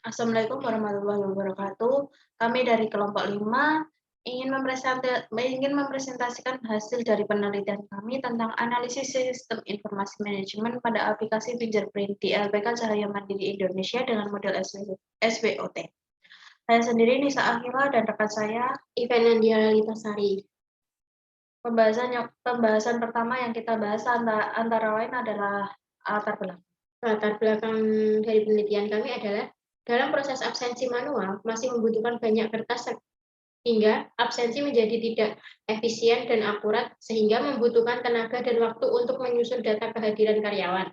Assalamualaikum warahmatullahi wabarakatuh. Kami dari kelompok 5 ingin mempresentasikan hasil dari penelitian kami tentang analisis sistem informasi manajemen pada aplikasi fingerprint di LPK Cahaya Mandiri Indonesia dengan model SWOT. Saya sendiri Nisa Akhila dan rekan saya Ivan Andiara Litasari. Pembahasan pertama yang kita bahas antara lain adalah latar belakang. Latar belakang dari penelitian kami adalah dalam proses absensi manual masih membutuhkan banyak kertas hingga absensi menjadi tidak efisien dan akurat sehingga membutuhkan tenaga dan waktu untuk menyusun data kehadiran karyawan.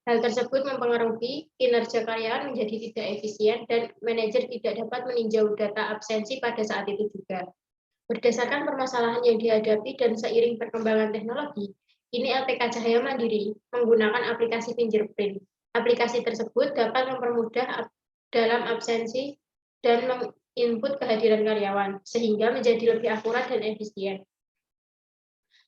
Hal tersebut mempengaruhi kinerja karyawan menjadi tidak efisien dan manajer tidak dapat meninjau data absensi pada saat itu juga. Berdasarkan permasalahan yang dihadapi dan seiring perkembangan teknologi, kini LPK Cahaya Mandiri menggunakan aplikasi fingerprint. Aplikasi tersebut dapat mempermudah dalam absensi dan menginput kehadiran karyawan, sehingga menjadi lebih akurat dan efisien.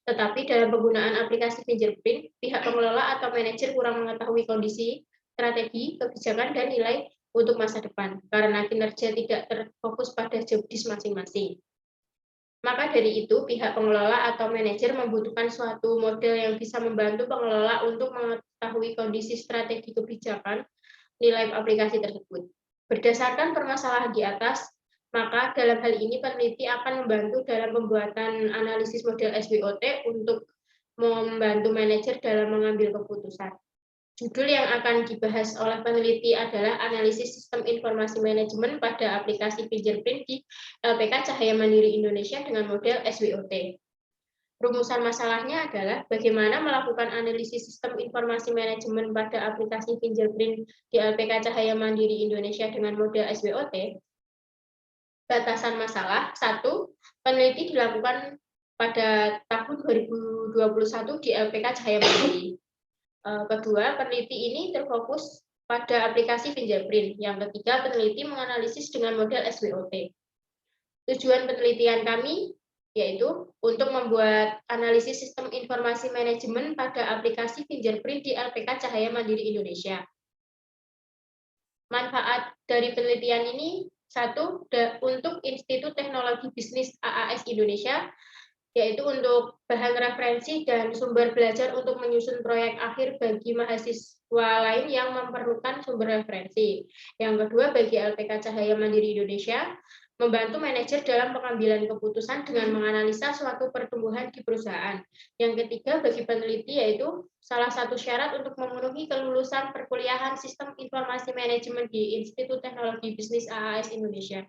Tetapi dalam penggunaan aplikasi fingerprint, pihak pengelola atau manajer kurang mengetahui kondisi, strategi, kebijakan, dan nilai untuk masa depan, karena kinerja tidak terfokus pada job desk masing-masing. Maka dari itu, pihak pengelola atau manajer membutuhkan suatu model yang bisa membantu pengelola untuk mengetahui kondisi strategi kebijakan nilai aplikasi tersebut. Berdasarkan permasalahan di atas, maka dalam hal ini peneliti akan membantu dalam pembuatan analisis model SWOT untuk membantu manajer dalam mengambil keputusan. Judul yang akan dibahas oleh peneliti adalah analisis sistem informasi manajemen pada aplikasi fingerprint di LPK Cahaya Mandiri Indonesia dengan model SWOT. Rumusan masalahnya adalah bagaimana melakukan analisis sistem informasi manajemen pada aplikasi fingerprint di LPK Cahaya Mandiri Indonesia dengan model SWOT. Batasan masalah, 1. Peneliti dilakukan pada tahun 2021 di LPK Cahaya Mandiri. Kedua, peneliti ini terfokus pada aplikasi fingerprint. Yang ketiga, peneliti menganalisis dengan model SWOT. Tujuan penelitian kami yaitu untuk membuat analisis sistem informasi manajemen pada aplikasi fingerprint di LPK Cahaya Mandiri Indonesia. Manfaat dari penelitian ini, 1. Untuk Institut Teknologi Bisnis AAS Indonesia, yaitu untuk bahan referensi dan sumber belajar untuk menyusun proyek akhir bagi mahasiswa lain yang memerlukan sumber referensi. Yang kedua, bagi LPK Cahaya Mandiri Indonesia, membantu manajer dalam pengambilan keputusan dengan menganalisa suatu pertumbuhan di perusahaan. Yang ketiga, bagi peneliti, yaitu salah satu syarat untuk memenuhi kelulusan perkuliahan Sistem Informasi Manajemen di Institut Teknologi Bisnis AAS Indonesia.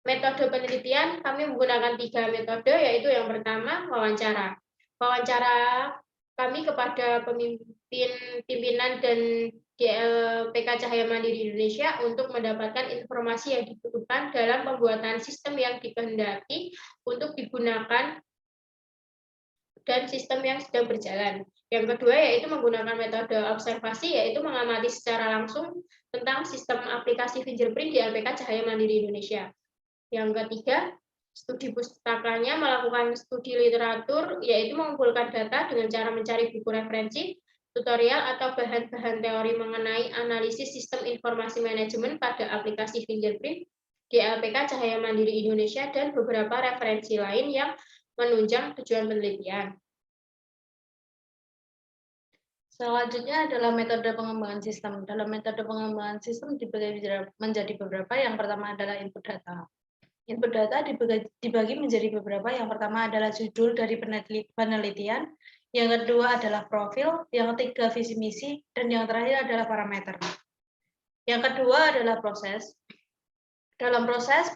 Metode penelitian, kami menggunakan 3 metode, yaitu yang pertama, wawancara. Wawancara kami kepada pimpinan dan LPK Cahaya Mandiri Indonesia untuk mendapatkan informasi yang dibutuhkan dalam pembuatan sistem yang dikehendaki untuk digunakan dan sistem yang sedang berjalan. Yang kedua yaitu menggunakan metode observasi, yaitu mengamati secara langsung tentang sistem aplikasi fingerprint di LPK Cahaya Mandiri Indonesia. Yang ketiga, studi pustakanya melakukan studi literatur, yaitu mengumpulkan data dengan cara mencari buku referensi, tutorial, atau bahan-bahan teori mengenai analisis sistem informasi manajemen pada aplikasi fingerprint di LPK Cahaya Mandiri Indonesia, dan beberapa referensi lain yang menunjang tujuan penelitian. Selanjutnya adalah metode pengembangan sistem. Dalam metode pengembangan sistem dibagi menjadi beberapa. Yang pertama adalah input data. Input data dibagi menjadi beberapa. Yang pertama adalah judul dari penelitian, yang kedua adalah profil, yang ketiga visi misi, dan yang terakhir adalah parameter. Yang kedua adalah proses. Dalam proses,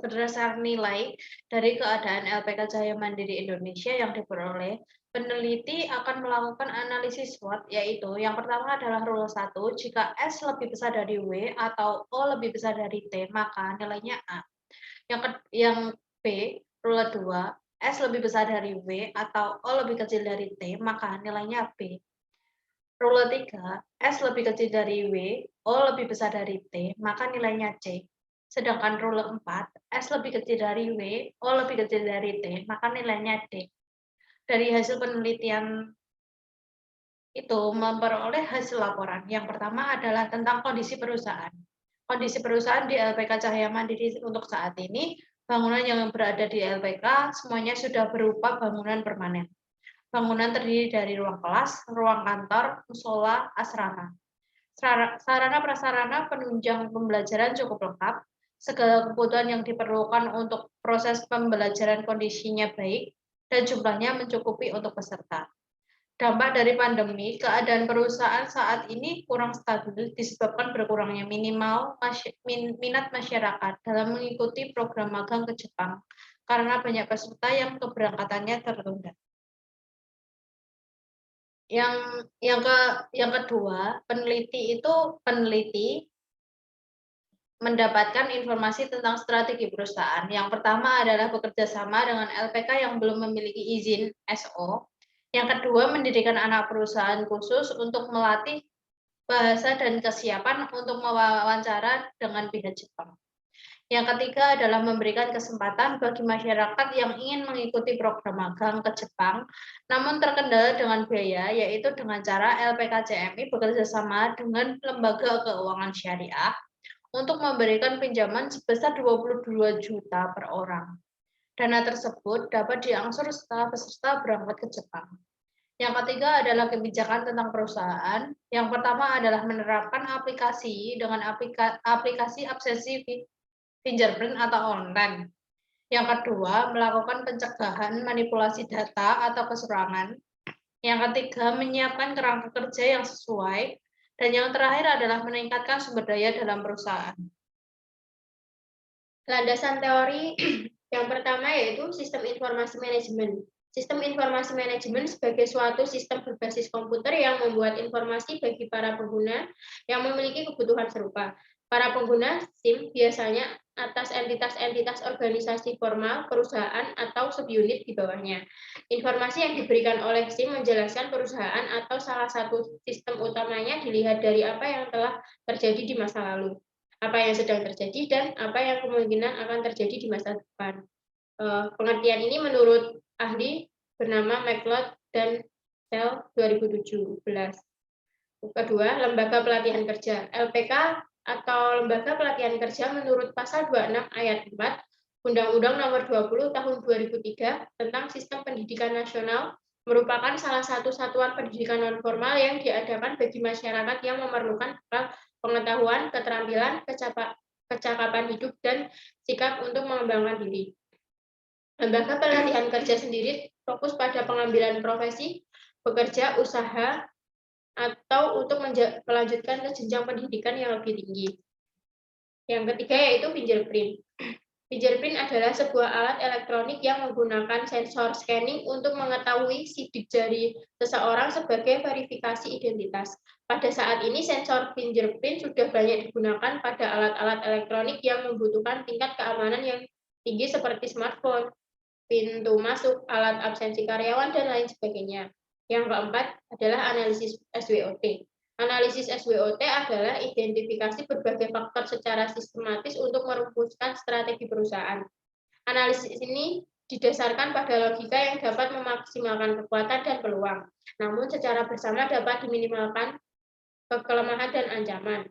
berdasarkan nilai dari keadaan LPK Cahaya Mandiri Indonesia yang diperoleh, peneliti akan melakukan analisis SWOT, yaitu yang pertama adalah rule 1, jika S lebih besar dari W atau O lebih besar dari T, maka nilainya A. Yang B, rule 2, S lebih besar dari W atau O lebih kecil dari T, maka nilainya B. Rule 3, S lebih kecil dari W, O lebih besar dari T, maka nilainya C. Sedangkan rule 4, S lebih kecil dari W, O lebih kecil dari T, maka nilainya D. Dari hasil penelitian itu memperoleh hasil laporan. Yang pertama adalah tentang kondisi perusahaan. Kondisi perusahaan di LPK Cahaya Mandiri untuk saat ini, bangunan yang berada di LPK semuanya sudah berupa bangunan permanen. Bangunan terdiri dari ruang kelas, ruang kantor, musola, asrama. Sarana prasarana penunjang pembelajaran cukup lengkap. Segala kebutuhan yang diperlukan untuk proses pembelajaran kondisinya baik dan jumlahnya mencukupi untuk peserta. Dampak dari pandemi, keadaan perusahaan saat ini kurang stabil disebabkan berkurangnya minat masyarakat dalam mengikuti program magang ke Jepang karena banyak peserta yang keberangkatannya tertunda. Yang kedua, peneliti mendapatkan informasi tentang strategi perusahaan. Yang pertama adalah bekerja sama dengan LPK yang belum memiliki izin SO. Yang kedua, mendirikan anak perusahaan khusus untuk melatih bahasa dan kesiapan untuk mewawancara dengan pihak Jepang. Yang ketiga adalah memberikan kesempatan bagi masyarakat yang ingin mengikuti program magang ke Jepang, namun terkendala dengan biaya, yaitu dengan cara LPK CMI bekerja sama dengan lembaga keuangan syariah untuk memberikan pinjaman sebesar 22 juta per orang. Dana tersebut dapat diangsur setelah peserta berangkat ke Jepang. Yang ketiga adalah kebijakan tentang perusahaan. Yang pertama adalah menerapkan aplikasi dengan aplikasi absensi fingerprint atau online. Yang kedua, melakukan pencegahan manipulasi data atau kecurangan. Yang ketiga, menyiapkan kerangka kerja yang sesuai. Dan yang terakhir adalah meningkatkan sumber daya dalam perusahaan. Landasan teori yang pertama yaitu sistem informasi manajemen. Sistem informasi manajemen sebagai suatu sistem berbasis komputer yang membuat informasi bagi para pengguna yang memiliki kebutuhan serupa. Para pengguna SIM biasanya atas entitas-entitas organisasi formal, perusahaan, atau subunit di bawahnya. Informasi yang diberikan oleh SIM menjelaskan perusahaan atau salah satu sistem utamanya dilihat dari apa yang telah terjadi di masa lalu, apa yang sedang terjadi, dan apa yang kemungkinan akan terjadi di masa depan. Pengertian ini menurut ahli bernama McLeod dan Sel 2017. Kedua, lembaga pelatihan kerja. LPK atau lembaga pelatihan kerja menurut pasal 26 ayat 4 Undang-Undang Nomor 20 Tahun 2003 tentang Sistem Pendidikan Nasional merupakan salah satu satuan pendidikan non-formal yang diadakan bagi masyarakat yang memerlukan pengetahuan, keterampilan, kecakapan hidup, dan sikap untuk mengembangkan diri. Lembaga pelatihan kerja sendiri fokus pada pengambilan profesi, bekerja, usaha, atau untuk melanjutkan ke jenjang pendidikan yang lebih tinggi. Yang ketiga yaitu fingerprint. Fingerprint adalah sebuah alat elektronik yang menggunakan sensor scanning untuk mengetahui sidik jari seseorang sebagai verifikasi identitas. Pada saat ini, sensor fingerprint sudah banyak digunakan pada alat-alat elektronik yang membutuhkan tingkat keamanan yang tinggi seperti smartphone, pintu masuk, alat absensi karyawan, dan lain sebagainya. Yang keempat adalah analisis SWOT. Analisis SWOT adalah identifikasi berbagai faktor secara sistematis untuk merumuskan strategi perusahaan. Analisis ini didasarkan pada logika yang dapat memaksimalkan kekuatan dan peluang, namun secara bersama dapat diminimalkan kelemahan dan ancaman.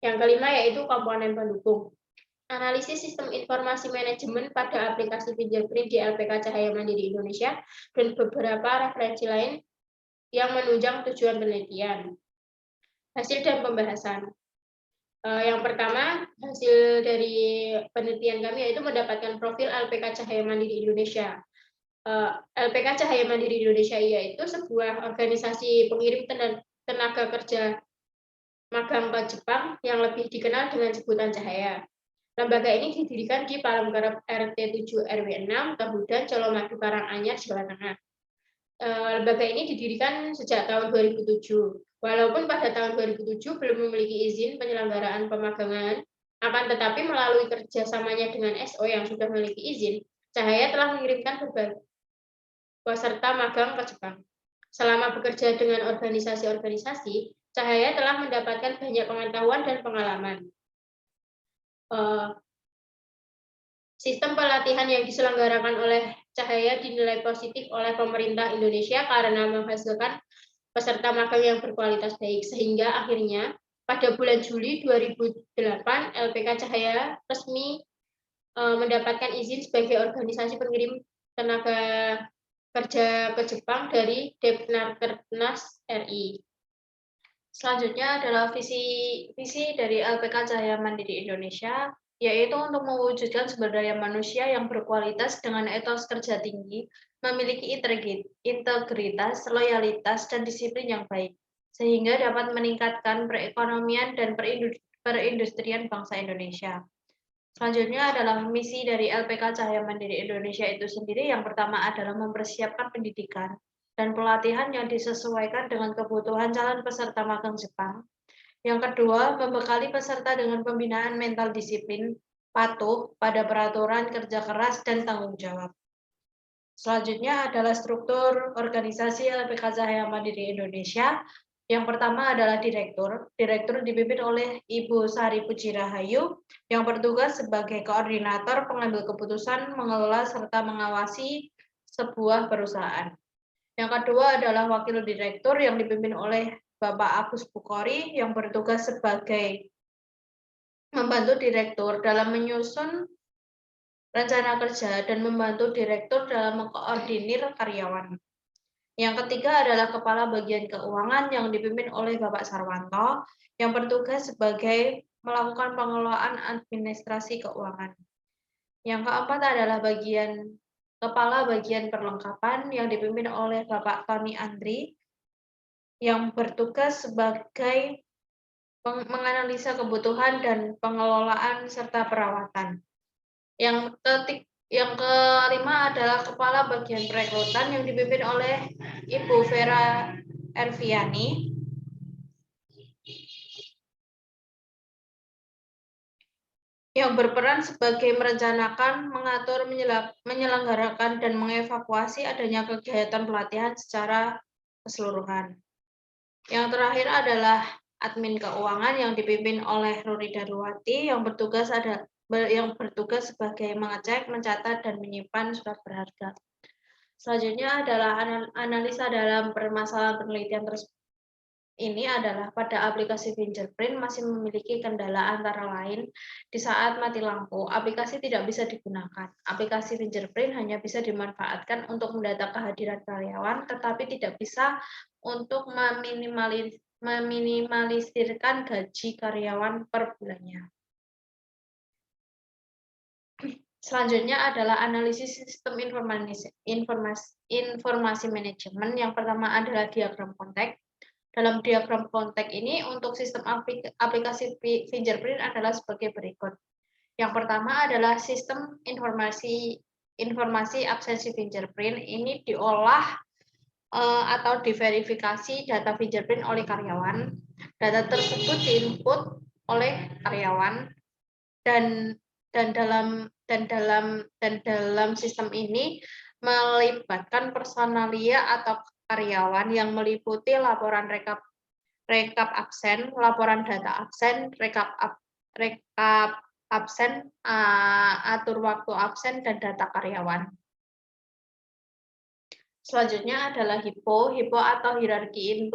Yang kelima yaitu komponen pendukung. Analisis sistem informasi manajemen pada aplikasi fingerprint di LPK Cahaya Mandiri Indonesia dan beberapa referensi lain yang menunjang tujuan penelitian. Hasil dan pembahasan. Yang pertama, hasil dari penelitian kami yaitu mendapatkan profil LPK Cahaya Mandiri Indonesia. LPK Cahaya Mandiri Indonesia yaitu sebuah organisasi pengirim tenaga kerja magang ke Jepang yang lebih dikenal dengan sebutan Cahaya. Lembaga ini didirikan di Palangkarep RT 7 RW 6, Tehudan, Colomadu, Karanganyar, Jawa Tengah. Lembaga ini didirikan sejak tahun 2007. Walaupun pada tahun 2007 belum memiliki izin penyelenggaraan pemagangan, akan tetapi melalui kerjasamanya dengan SO yang sudah memiliki izin, Cahaya telah mengirimkan beberapa peserta magang ke Jepang. Selama bekerja dengan organisasi-organisasi, Cahaya telah mendapatkan banyak pengetahuan dan pengalaman. Sistem pelatihan yang diselenggarakan oleh Cahaya dinilai positif oleh pemerintah Indonesia karena menghasilkan peserta magang yang berkualitas baik, sehingga akhirnya Pada bulan Juli 2008, LPK Cahaya resmi mendapatkan izin sebagai organisasi pengirim tenaga kerja ke Jepang dari Depnarkernas RI. Selanjutnya adalah visi dari LPK Cahaya Mandiri Indonesia, yaitu untuk mewujudkan sumber daya manusia yang berkualitas dengan etos kerja tinggi, memiliki integritas, loyalitas, dan disiplin yang baik, sehingga dapat meningkatkan perekonomian dan perindustrian bangsa Indonesia. Selanjutnya adalah misi dari LPK Cahaya Mandiri Indonesia itu sendiri. Yang pertama adalah mempersiapkan pendidikan dan pelatihan yang disesuaikan dengan kebutuhan calon peserta magang Jepang. Yang kedua, membekali peserta dengan pembinaan mental disiplin, patuh pada peraturan kerja keras, dan tanggung jawab. Selanjutnya adalah struktur organisasi LPK Cahaya Mandiri Indonesia. Yang pertama adalah direktur. Direktur dipimpin oleh Ibu Sari Puji Rahayu yang bertugas sebagai koordinator pengambil keputusan, mengelola, serta mengawasi sebuah perusahaan. Yang kedua adalah wakil direktur yang dipimpin oleh Bapak Agus Bukori yang bertugas sebagai membantu direktur dalam menyusun rencana kerja dan membantu direktur dalam mengkoordinir karyawan. Yang ketiga adalah Kepala Bagian Keuangan yang dipimpin oleh Bapak Sarwanto yang bertugas sebagai melakukan pengelolaan administrasi keuangan. Yang keempat adalah Kepala Bagian Perlengkapan yang dipimpin oleh Bapak Tony Andri yang bertugas sebagai menganalisa kebutuhan dan pengelolaan serta perawatan. Yang kelima adalah Kepala Bagian Perekrutan yang dipimpin oleh Ibu Vera Erviani. Yang berperan sebagai merencanakan, mengatur, menyelenggarakan, dan mengevakuasi adanya kegiatan pelatihan secara keseluruhan. Yang terakhir adalah admin keuangan yang dipimpin oleh Ruri Darwati yang bertugas sebagai mengecek, mencatat, dan menyimpan surat berharga. Selanjutnya adalah analisa dalam permasalahan penelitian tersebut. Ini adalah pada aplikasi fingerprint masih memiliki kendala antara lain di saat mati lampu, aplikasi tidak bisa digunakan. Aplikasi fingerprint hanya bisa dimanfaatkan untuk mendata kehadiran karyawan, tetapi tidak bisa untuk meminimalisirkan gaji karyawan per bulannya. Selanjutnya adalah analisis sistem informasi manajemen. Yang pertama adalah diagram konteks. Dalam diagram konteks ini untuk sistem aplikasi fingerprint adalah sebagai berikut. Yang pertama adalah sistem informasi absensi fingerprint. Ini diolah atau diverifikasi data fingerprint oleh karyawan. Data tersebut diinput oleh karyawan dan dalam sistem ini melibatkan personalia atau karyawan yang meliputi laporan rekap absen, laporan data absen, rekap absen, atur waktu absen, dan data karyawan. Selanjutnya adalah HIPO atau hierarki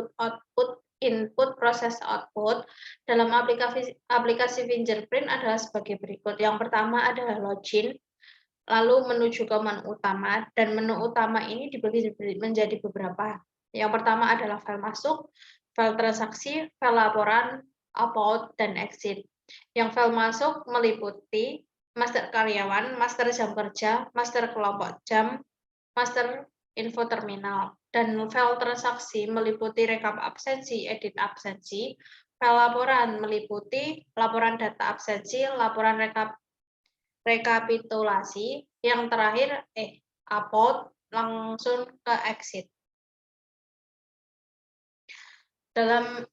input proses output. Dalam aplikasi fingerprint adalah sebagai berikut. Yang pertama adalah login, lalu menuju ke menu utama, dan menu utama ini dibagi menjadi beberapa. Yang pertama adalah file masuk, file transaksi, file laporan, upload, dan exit. Yang file masuk meliputi master karyawan, master jam kerja, master kelompok jam, master info terminal, dan file transaksi meliputi rekap absensi, edit absensi, file laporan meliputi laporan data absensi, laporan rekapitulasi, yang terakhir upload, langsung ke exit. Dalam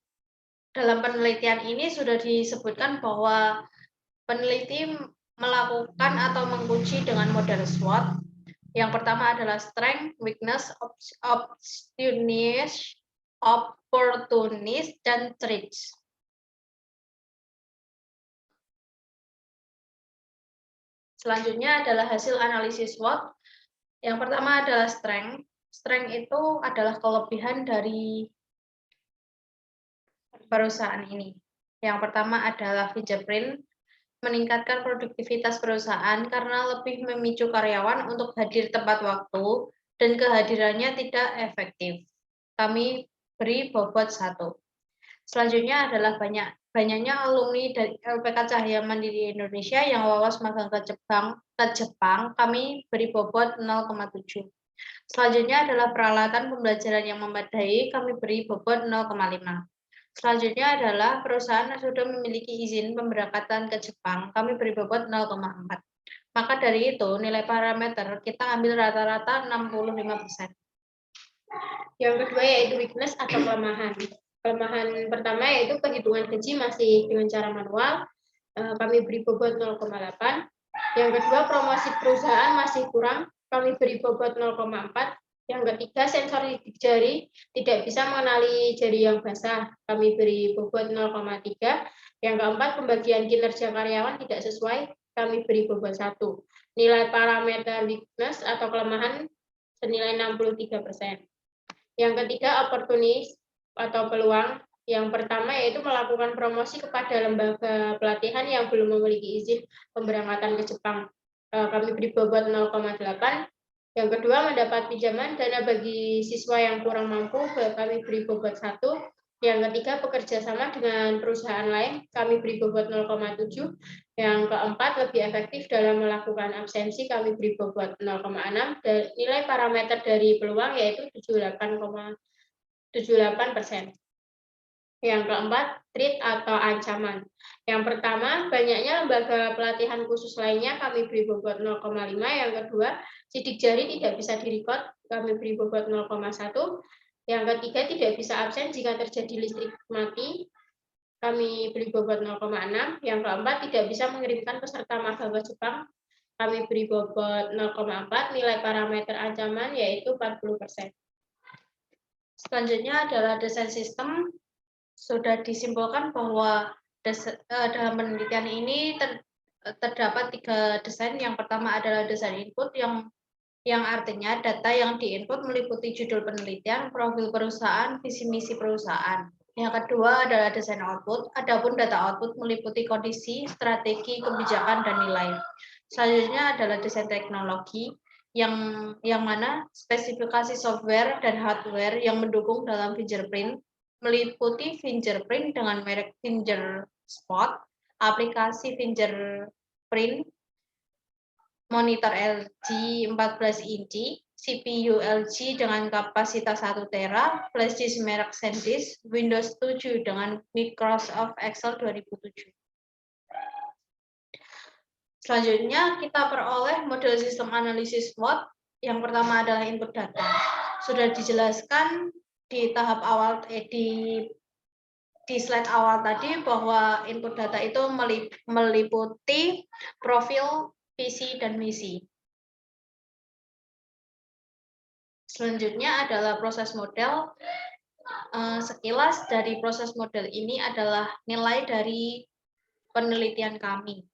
penelitian ini sudah disebutkan bahwa peneliti melakukan atau menguji dengan model SWOT. Yang pertama adalah strength, weakness, opportunist, dan threats. Selanjutnya adalah hasil analisis SWOT. Yang pertama adalah strength. Strength itu adalah kelebihan dari perusahaan ini. Yang pertama adalah fingerprint, meningkatkan produktivitas perusahaan karena lebih memicu karyawan untuk hadir tepat waktu dan kehadirannya tidak efektif. Kami beri bobot 1. Selanjutnya adalah banyaknya alumni dari LPK Cahaya Mandiri Indonesia yang lolos magang ke Jepang, kami beri bobot 0,7. Selanjutnya adalah peralatan pembelajaran yang memadai, kami beri bobot 0,5. Selanjutnya adalah perusahaan yang sudah memiliki izin pemberangkatan ke Jepang, kami beri bobot 0,4. Maka dari itu, nilai parameter kita ambil rata-rata 65%. Yang kedua yaitu weakness atau kelemahan. Kelemahan pertama yaitu perhitungan gaji masih dengan cara manual, kami beri bobot 0,8. Yang kedua, promosi perusahaan masih kurang, kami beri bobot 0,4. Yang ketiga, sensor sidik jari tidak bisa mengenali jari yang basah, kami beri bobot 0,3. Yang keempat, pembagian kinerja karyawan tidak sesuai, kami beri bobot 1. Nilai parameter weakness atau kelemahan senilai 63%. Yang ketiga, opportunity atau peluang. Yang pertama yaitu melakukan promosi kepada lembaga pelatihan yang belum memiliki izin pemberangkatan ke Jepang. Kami beri bobot 0,8. Yang kedua, mendapat pinjaman dana bagi siswa yang kurang mampu, kami beri bobot 1. Yang ketiga, bekerja sama dengan perusahaan lain, kami beri bobot 0,7. Yang keempat, lebih efektif dalam melakukan absensi, kami beri bobot 0,6. Dan nilai parameter dari peluang yaitu 78,78%. Yang keempat, threat atau ancaman. Yang pertama, banyaknya lembaga pelatihan khusus lainnya, kami beri bobot 0,5. Yang kedua, sidik jari tidak bisa direcord, kami beri bobot 0,1. Yang ketiga, tidak bisa absen jika terjadi listrik mati, kami beri bobot 0,6. Yang keempat, tidak bisa mengirimkan peserta magang ke Jepang, kami beri bobot 0,4. Nilai parameter ancaman yaitu 40%. Selanjutnya adalah desain sistem. Sudah disimpulkan bahwa dalam penelitian ini terdapat 3 desain. Yang pertama adalah desain input yang artinya data yang diinput meliputi judul penelitian, profil perusahaan, visi misi perusahaan. Yang kedua adalah desain output. Adapun data output meliputi kondisi, strategi, kebijakan, dan nilai. Selanjutnya adalah desain teknologi yang mana spesifikasi software dan hardware yang mendukung dalam fingerprint, meliputi fingerprint dengan merek FingerSpot, aplikasi fingerprint, monitor LG 14 inci, CPU LG dengan kapasitas 1 tera, flash disk merek SanDisk, Windows 7 dengan Microsoft Excel 2007. Selanjutnya kita peroleh model sistem analisis SWOT. Yang pertama adalah input data. Sudah dijelaskan di tahap awal di slide awal tadi bahwa input data itu meliputi profil, visi, dan misi. Selanjutnya adalah proses model. Sekilas dari proses model ini adalah nilai dari penelitian kami.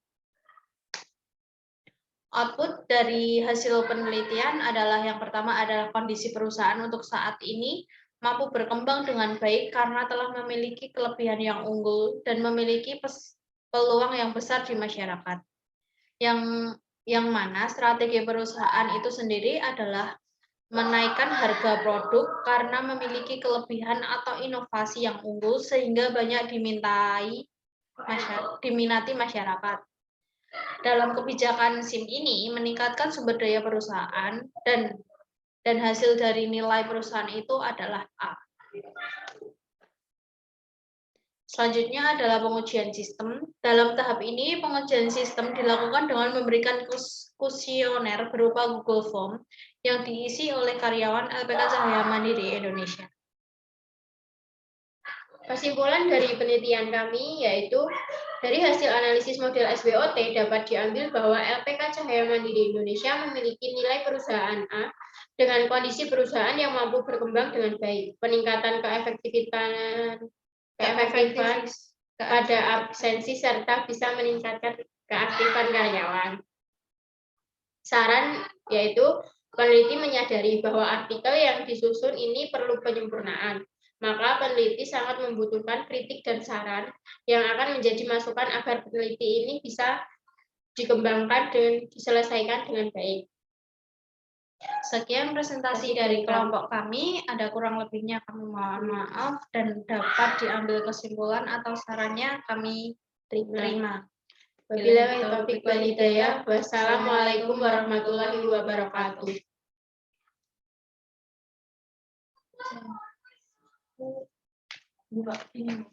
Output dari hasil penelitian adalah yang pertama adalah kondisi perusahaan untuk saat ini mampu berkembang dengan baik karena telah memiliki kelebihan yang unggul dan memiliki peluang yang besar di masyarakat. Yang mana strategi perusahaan itu sendiri adalah menaikkan harga produk karena memiliki kelebihan atau inovasi yang unggul sehingga banyak diminati masyarakat. Dalam kebijakan SIM ini meningkatkan sumber daya perusahaan dan hasil dari nilai perusahaan itu adalah A. Selanjutnya adalah pengujian sistem. Dalam tahap ini pengujian sistem dilakukan dengan memberikan kuesioner berupa Google Form yang diisi oleh karyawan LPK Cahaya Mandiri Indonesia. Kesimpulan dari penelitian kami yaitu dari hasil analisis model SWOT dapat diambil bahwa LPK Cahaya Mandiri Indonesia memiliki nilai perusahaan A dengan kondisi perusahaan yang mampu berkembang dengan baik, peningkatan keefektifan pada absensi serta bisa meningkatkan keaktifan karyawan. Saran yaitu peneliti menyadari bahwa artikel yang disusun ini perlu penyempurnaan. Maka peneliti sangat membutuhkan kritik dan saran yang akan menjadi masukan agar peneliti ini bisa dikembangkan dan diselesaikan dengan baik. Sekian presentasi dari kelompok kami, ada kurang lebihnya kami mohon maaf dan dapat diambil kesimpulan atau sarannya kami terima. Wabillahi taufiq wal hidayah. Wassalamualaikum warahmatullahi wabarakatuh. Ini